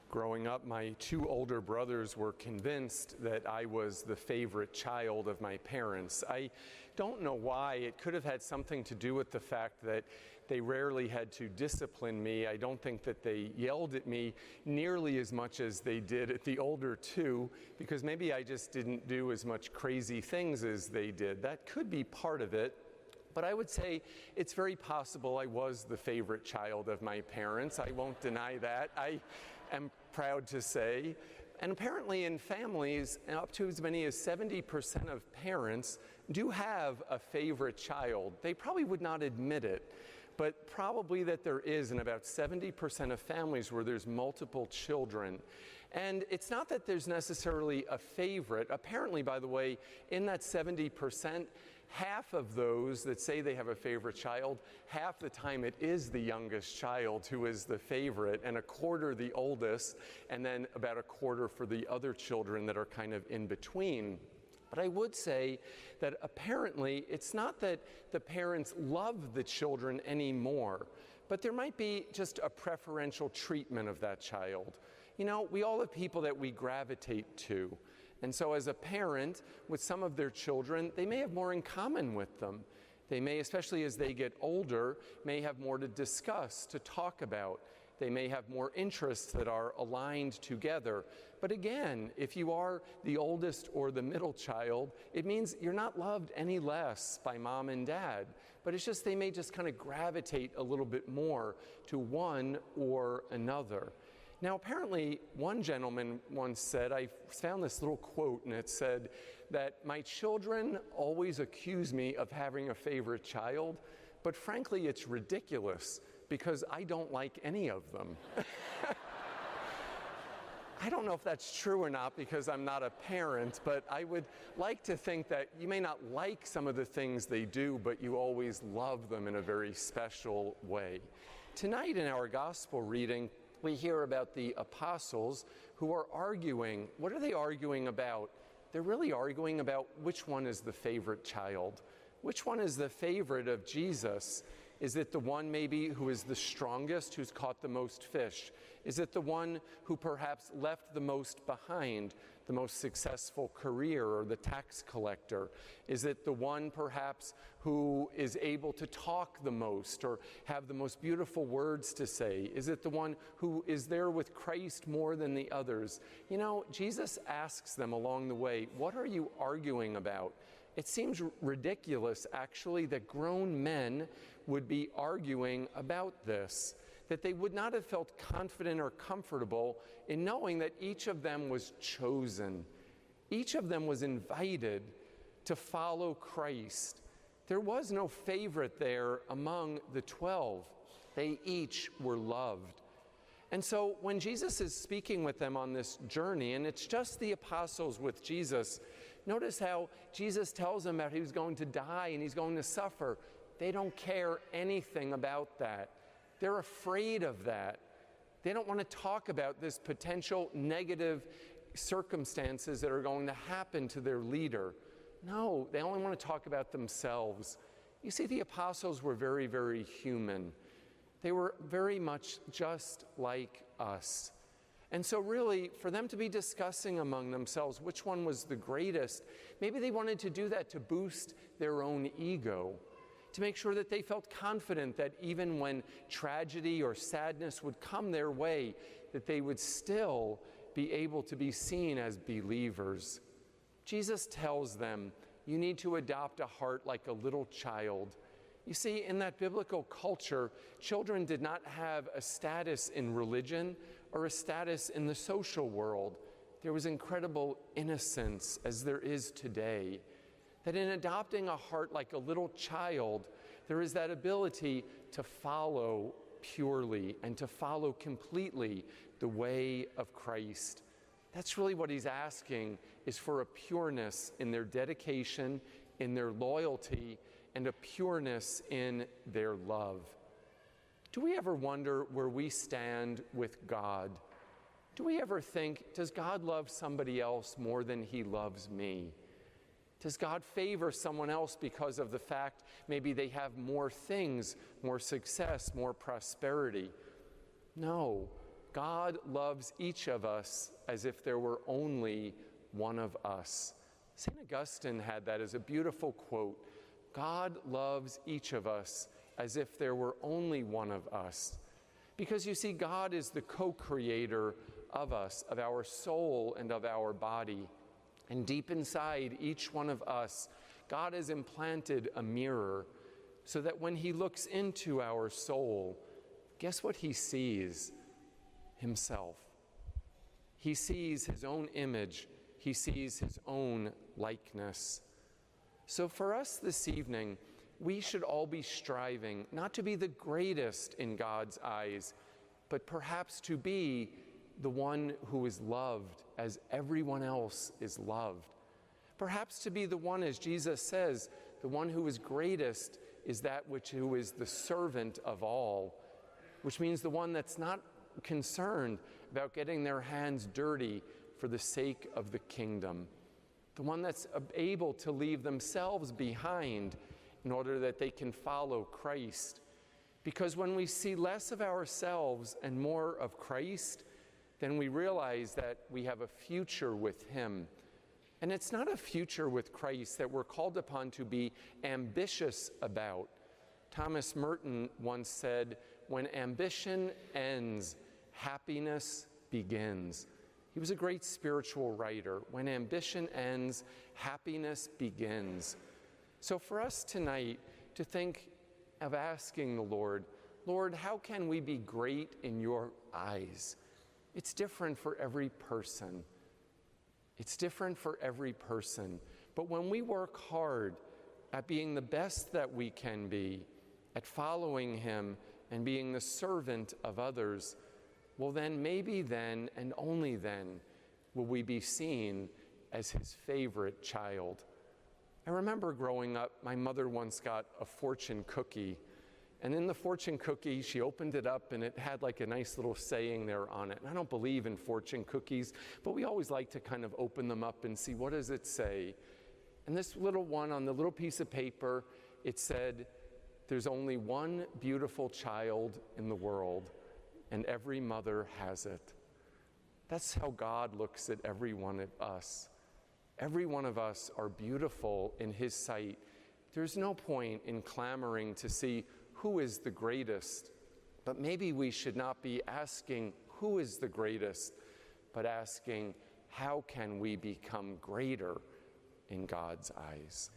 Growing up, my two older brothers were convinced that I was the favorite child of my parents. I don't know why. It could have had something to do with the fact that they rarely had to discipline me. I don't think that they yelled at me nearly as much as they did at the older two, because maybe I just didn't do as much crazy things as they did. That could be part of it. But I would say it's very possible I was the favorite child of my parents. I won't deny that. I am proud to say. And apparently in families, up to as many as 70% of parents do have a favorite child. They probably would not admit it, but probably that there is in about 70% of families where there's multiple children. And it's not that there's necessarily a favorite. Apparently, by the way, in that 70%, half of those that say they have a favorite child, half the time it is the youngest child who is the favorite, and a quarter the oldest, and then about a quarter for the other children that are kind of in between. But I would say that apparently it's not that the parents love the children anymore, but there might be just a preferential treatment of that child. You know, we all have people that we gravitate to. And so as a parent with some of their children, they may have more in common with them. They may, especially as they get older, may have more to discuss, to talk about. They may have more interests that are aligned together. But again, if you are the oldest or the middle child, it means you're not loved any less by mom and dad. But it's just they may just kind of gravitate a little bit more to one or another. Now, apparently, one gentleman once said, I found this little quote, and it said that my children always accuse me of having a favorite child, but frankly, it's ridiculous because I don't like any of them. I don't know if that's true or not because I'm not a parent, but I would like to think that you may not like some of the things they do, but you always love them in a very special way. Tonight in our gospel reading, we hear about the apostles who are arguing. What are they arguing about? They're really arguing about which one is the favorite child. Which one is the favorite of Jesus? Is it the one maybe who is the strongest, who's caught the most fish? Is it the one who perhaps left the most behind, the most successful career, or the tax collector? Is it the one perhaps who is able to talk the most or have the most beautiful words to say? Is it the one who is there with Christ more than the others? You know, Jesus asks them along the way, what are you arguing about? It seems ridiculous, actually, that grown men would be arguing about this, that they would not have felt confident or comfortable in knowing that each of them was chosen. Each of them was invited to follow Christ. There was no favorite there among the 12. They each were loved. And so when Jesus is speaking with them on this journey, and it's just the apostles with Jesus, notice how Jesus tells them that he's going to die and he's going to suffer. They don't care anything about that. They're afraid of that. They don't want to talk about this potential negative circumstances that are going to happen to their leader. No, they only want to talk about themselves. You see, the apostles were very, very human. They were very much just like us. And so really, for them to be discussing among themselves which one was the greatest, maybe they wanted to do that to boost their own ego, to make sure that they felt confident that even when tragedy or sadness would come their way, that they would still be able to be seen as believers. Jesus tells them, you need to adopt a heart like a little child. You see, in that biblical culture, children did not have a status in religion or a status in the social world. There was incredible innocence, as there is today. That in adopting a heart like a little child, there is that ability to follow purely and to follow completely the way of Christ. That's really what he's asking, is for a pureness in their dedication, in their loyalty, and a pureness in their love. Do we ever wonder where we stand with God? Do we ever think, does God love somebody else more than he loves me? Does God favor someone else because of the fact maybe they have more things, more success, more prosperity? No. God loves each of us as if there were only one of us. St. Augustine had that as a beautiful quote. God loves each of us as if there were only one of us. Because you see, God is the co-creator of us, of our soul and of our body. And deep inside each one of us, God has implanted a mirror so that when he looks into our soul, guess what he sees? Himself. He sees his own image. He sees his own likeness. So for us this evening, we should all be striving not to be the greatest in God's eyes, but perhaps to be the one who is loved as everyone else is loved. Perhaps to be the one, as Jesus says, the one who is greatest is that who is the servant of all, which means the one that's not concerned about getting their hands dirty for the sake of the kingdom. The one that's able to leave themselves behind in order that they can follow Christ. Because when we see less of ourselves and more of Christ, then we realize that we have a future with him. And it's not a future with Christ that we're called upon to be ambitious about. Thomas Merton once said, "When ambition ends, happiness begins." He was a great spiritual writer. When ambition ends, happiness begins. So for us tonight to think of asking the Lord, Lord, how can we be great in your eyes? It's different for every person. It's different for every person. But when we work hard at being the best that we can be, at following him and being the servant of others, well then, maybe then, and only then, will we be seen as his favorite child. I remember growing up, my mother once got a fortune cookie. And in the fortune cookie, she opened it up and it had like a nice little saying there on it. And I don't believe in fortune cookies, but we always like to kind of open them up and see what does it say. And this little one on the little piece of paper, it said, "There's only one beautiful child in the world, and every mother has it." That's how God looks at every one of us. Every one of us are beautiful in his sight. There's no point in clamoring to see who is the greatest, but maybe we should not be asking who is the greatest, but asking how can we become greater in God's eyes.